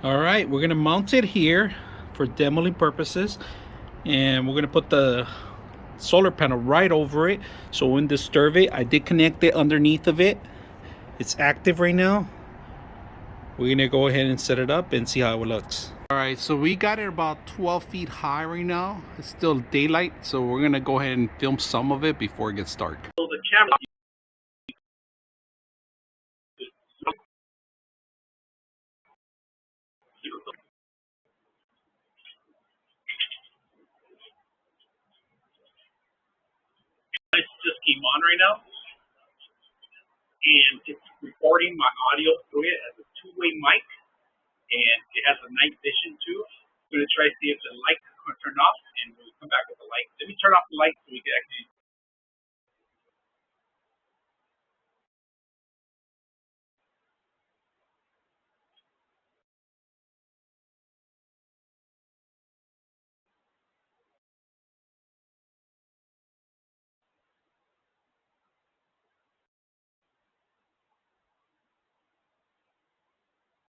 All right, we're gonna mount it here for demoing purposes, and we're gonna put the solar panel right over it so it won't disturb it. I did connect it underneath of it. It's active right now. We're gonna go ahead and set it up and see how it looks. All right, so we got it about 12 feet high right now. It's still daylight, so we're gonna go ahead and film some of it before it gets dark. So the camera. It just came on right now, and it's recording my audio through it as a two-way mic, and it has a night vision too. I'm gonna try to see if the light can turn off, and we'll come back with the light. Let me turn off the light so we can actually